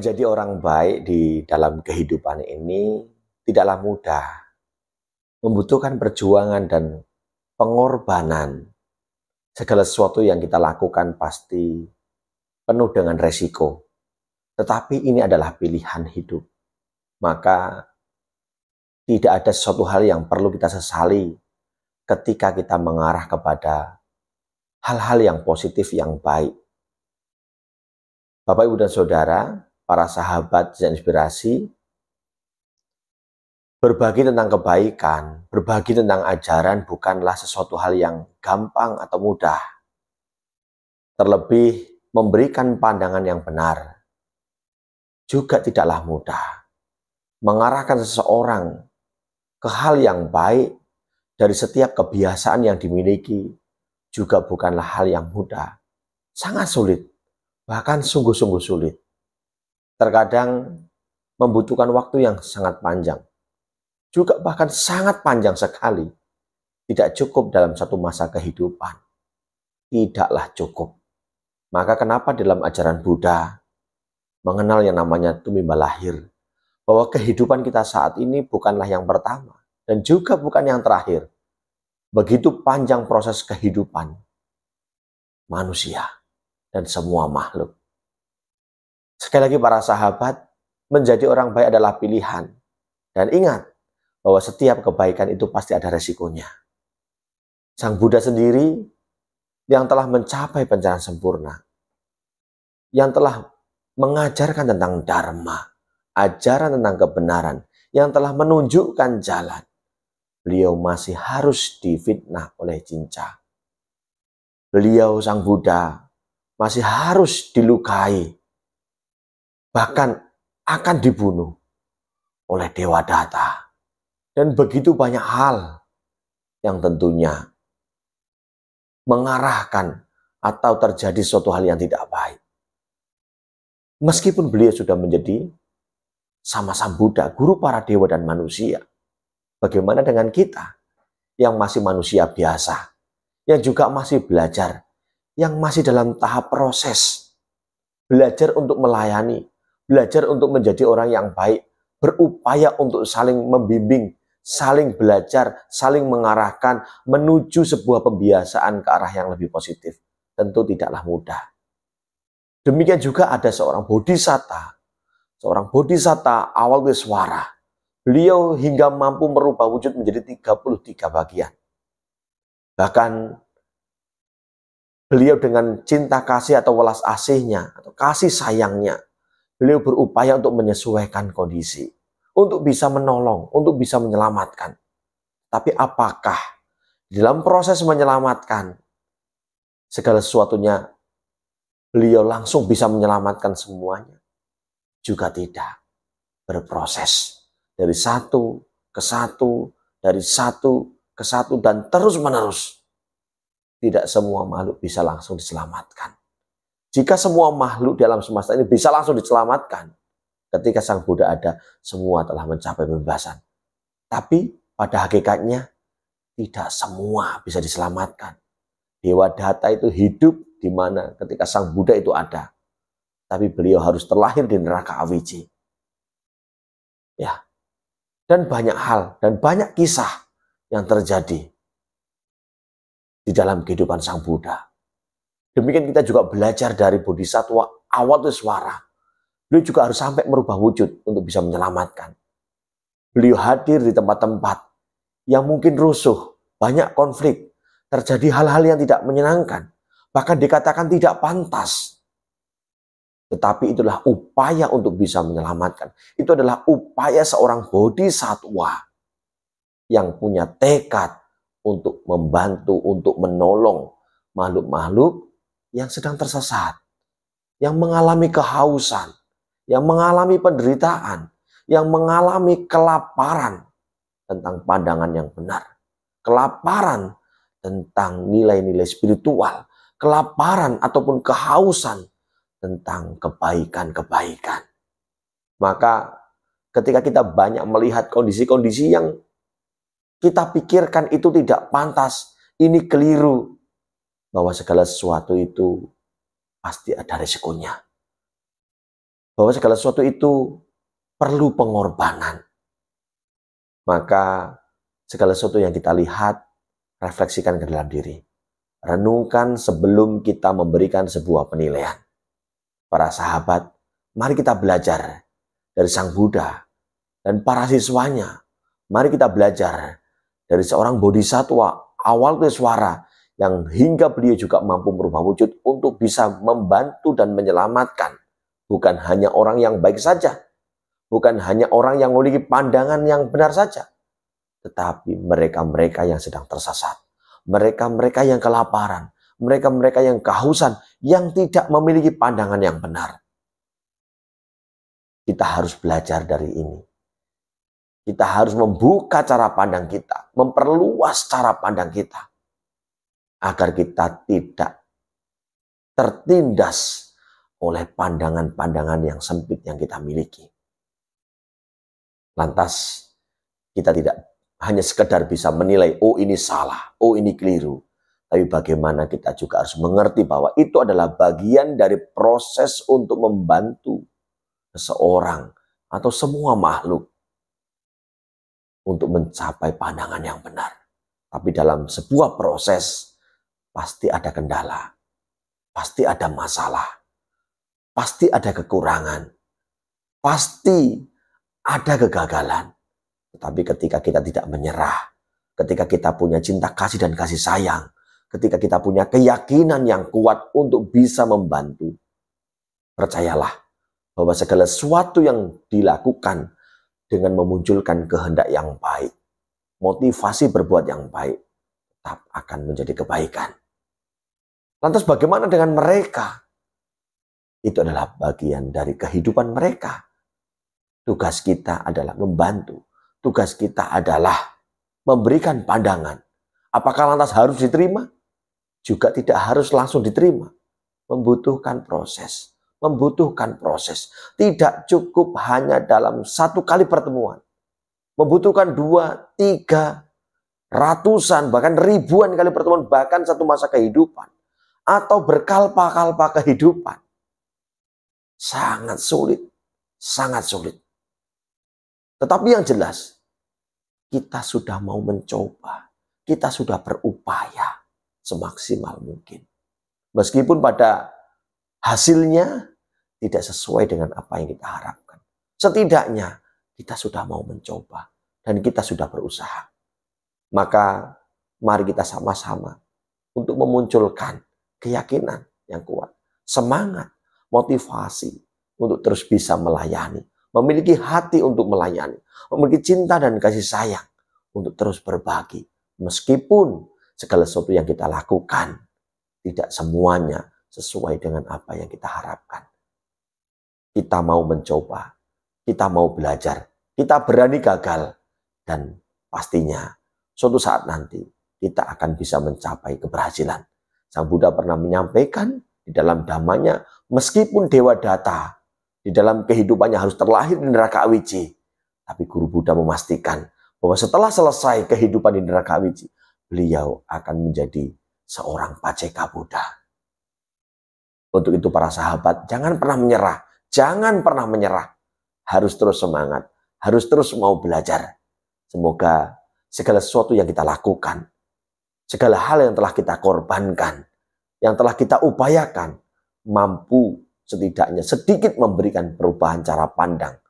Menjadi orang baik di dalam kehidupan ini tidaklah mudah, membutuhkan perjuangan dan pengorbanan. Segala sesuatu yang kita lakukan pasti penuh dengan resiko, tetapi ini adalah pilihan hidup. Maka tidak ada sesuatu hal yang perlu kita sesali ketika kita mengarah kepada hal-hal yang positif, yang baik. Bapak, Ibu, dan Saudara, para sahabat dan inspirasi, berbagi tentang kebaikan, berbagi tentang ajaran bukanlah sesuatu hal yang gampang atau mudah. Terlebih memberikan pandangan yang benar juga tidaklah mudah. Mengarahkan seseorang ke hal yang baik dari setiap kebiasaan yang dimiliki juga bukanlah hal yang mudah. Sangat sulit, bahkan sungguh-sungguh sulit. Terkadang membutuhkan waktu yang sangat panjang. Juga bahkan sangat panjang sekali. Tidak cukup dalam satu masa kehidupan. Tidaklah cukup. Maka kenapa dalam ajaran Buddha mengenal yang namanya tumimba lahir, bahwa kehidupan kita saat ini bukanlah yang pertama dan juga bukan yang terakhir. Begitu panjang proses kehidupan manusia dan semua makhluk. Sekali lagi para sahabat, menjadi orang baik adalah pilihan. Dan ingat bahwa setiap kebaikan itu pasti ada resikonya. Sang Buddha sendiri yang telah mencapai pencerahan sempurna, yang telah mengajarkan tentang dharma, ajaran tentang kebenaran, yang telah menunjukkan jalan, beliau masih harus difitnah oleh cinca. Beliau, Sang Buddha, masih harus dilukai, bahkan akan dibunuh oleh Dewa Datta. Dan begitu banyak hal yang tentunya mengarahkan atau terjadi suatu hal yang tidak baik. Meskipun beliau sudah menjadi sama Sang Buddha, guru para dewa dan manusia. Bagaimana dengan kita yang masih manusia biasa, yang juga masih belajar, yang masih dalam tahap proses, belajar untuk melayani, belajar untuk menjadi orang yang baik, berupaya untuk saling membimbing, saling belajar, saling mengarahkan menuju sebuah pembiasaan ke arah yang lebih positif. Tentu tidaklah mudah. Demikian juga ada seorang bodhisatta. Seorang bodhisatta Awalweswara. Beliau hingga mampu merubah wujud menjadi 33 bagian. Bahkan beliau dengan cinta kasih atau welas asihnya, atau kasih sayangnya, beliau berupaya untuk menyesuaikan kondisi, untuk bisa menolong, untuk bisa menyelamatkan. Tapi apakah dalam proses menyelamatkan segala sesuatunya beliau langsung bisa menyelamatkan semuanya? Juga tidak. Berproses dari satu ke satu, dari satu ke satu, dan terus menerus. Tidak semua makhluk bisa langsung diselamatkan. Jika semua makhluk dalam semesta ini bisa langsung diselamatkan, ketika Sang Buddha ada, semua telah mencapai pembebasan. Tapi pada hakikatnya, tidak semua bisa diselamatkan. Dewa Datta itu hidup di mana ketika Sang Buddha itu ada. Tapi beliau harus terlahir di neraka Awiji. Ya. Dan banyak hal dan banyak kisah yang terjadi di dalam kehidupan Sang Buddha. Demikian kita juga belajar dari Bodhisattva Awalweswara. Beliau juga harus sampai merubah wujud untuk bisa menyelamatkan. Beliau hadir di tempat-tempat yang mungkin rusuh, banyak konflik, terjadi hal-hal yang tidak menyenangkan, bahkan dikatakan tidak pantas. Tetapi itulah upaya untuk bisa menyelamatkan. Itu adalah upaya seorang bodhisattva yang punya tekad untuk membantu, untuk menolong makhluk-makhluk yang sedang tersesat, yang mengalami kehausan, yang mengalami penderitaan, yang mengalami kelaparan tentang pandangan yang benar, kelaparan tentang nilai-nilai spiritual, kelaparan ataupun kehausan tentang kebaikan-kebaikan. Maka ketika kita banyak melihat kondisi-kondisi yang kita pikirkan itu tidak pantas, ini keliru, bahwa segala sesuatu itu pasti ada resikonya. bahwa segala sesuatu itu perlu pengorbanan. Maka segala sesuatu yang kita lihat, refleksikan ke dalam diri. Renungkan sebelum kita memberikan sebuah penilaian. Para sahabat, mari kita belajar dari Sang Buddha dan para siswanya. Mari kita belajar dari seorang bodhisatwa awal suara yang hingga beliau juga mampu merubah wujud untuk bisa membantu dan menyelamatkan bukan hanya orang yang baik saja, bukan hanya orang yang memiliki pandangan yang benar saja, tetapi mereka-mereka yang sedang tersesat, mereka-mereka yang kelaparan, mereka-mereka yang kehausan, yang tidak memiliki pandangan yang benar. Kita harus belajar dari ini. Kita harus membuka cara pandang kita, memperluas cara pandang kita, agar kita tidak tertindas oleh pandangan-pandangan yang sempit yang kita miliki. Lantas kita tidak hanya sekedar bisa menilai, oh ini salah, oh ini keliru. Tapi bagaimana kita juga harus mengerti bahwa itu adalah bagian dari proses untuk membantu seseorang atau semua makhluk untuk mencapai pandangan yang benar. Tapi dalam sebuah proses pasti ada kendala, pasti ada masalah, pasti ada kekurangan, pasti ada kegagalan. Tetapi ketika kita tidak menyerah, ketika kita punya cinta kasih dan kasih sayang, ketika kita punya keyakinan yang kuat untuk bisa membantu, percayalah bahwa segala sesuatu yang dilakukan dengan memunculkan kehendak yang baik, motivasi berbuat yang baik, tetap akan menjadi kebaikan. Lantas bagaimana dengan mereka? Itu adalah bagian dari kehidupan mereka. Tugas kita adalah membantu. Tugas kita adalah memberikan pandangan. Apakah lantas harus diterima? Juga tidak harus langsung diterima. Membutuhkan proses. Membutuhkan proses. Tidak cukup hanya dalam satu kali pertemuan. Membutuhkan 2, 3, ratusan, bahkan ribuan kali pertemuan. Bahkan satu masa kehidupan. Atau berkalpa-kalpa kehidupan. Sangat sulit. Sangat sulit. Tetapi yang jelas, kita sudah mau mencoba. Kita sudah berupaya semaksimal mungkin. Meskipun pada hasilnya tidak sesuai dengan apa yang kita harapkan. Setidaknya kita sudah mau mencoba dan kita sudah berusaha. Maka mari kita sama-sama untuk memunculkan keyakinan yang kuat, semangat, motivasi untuk terus bisa melayani, memiliki hati untuk melayani, memiliki cinta dan kasih sayang untuk terus berbagi. Meskipun segala sesuatu yang kita lakukan tidak semuanya sesuai dengan apa yang kita harapkan. Kita mau mencoba, kita mau belajar, kita berani gagal, dan pastinya suatu saat nanti kita akan bisa mencapai keberhasilan. Sang Buddha pernah menyampaikan di dalam dhammanya, meskipun Dewa Data di dalam kehidupannya harus terlahir di neraka Awici, tapi Guru Buddha memastikan bahwa setelah selesai kehidupan di neraka Awici, beliau akan menjadi seorang Paceka Buddha. Untuk itu para sahabat, jangan pernah menyerah. Jangan pernah menyerah. Harus terus semangat. Harus terus mau belajar. Semoga segala sesuatu yang kita lakukan, segala hal yang telah kita korbankan, yang telah kita upayakan, mampu setidaknya sedikit memberikan perubahan cara pandang.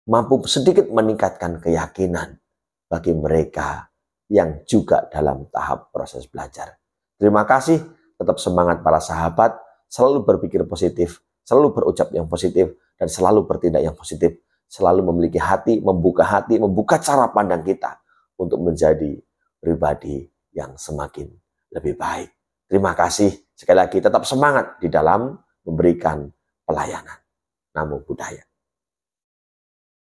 Mampu sedikit meningkatkan keyakinan bagi mereka yang juga dalam tahap proses belajar. Terima kasih, tetap semangat para sahabat, selalu berpikir positif, selalu berucap yang positif, dan selalu bertindak yang positif, selalu memiliki hati, membuka cara pandang kita untuk menjadi pribadi yang semakin lebih baik. Terima kasih, sekali lagi tetap semangat di dalam memberikan pelayanan. Namo Buddhaya.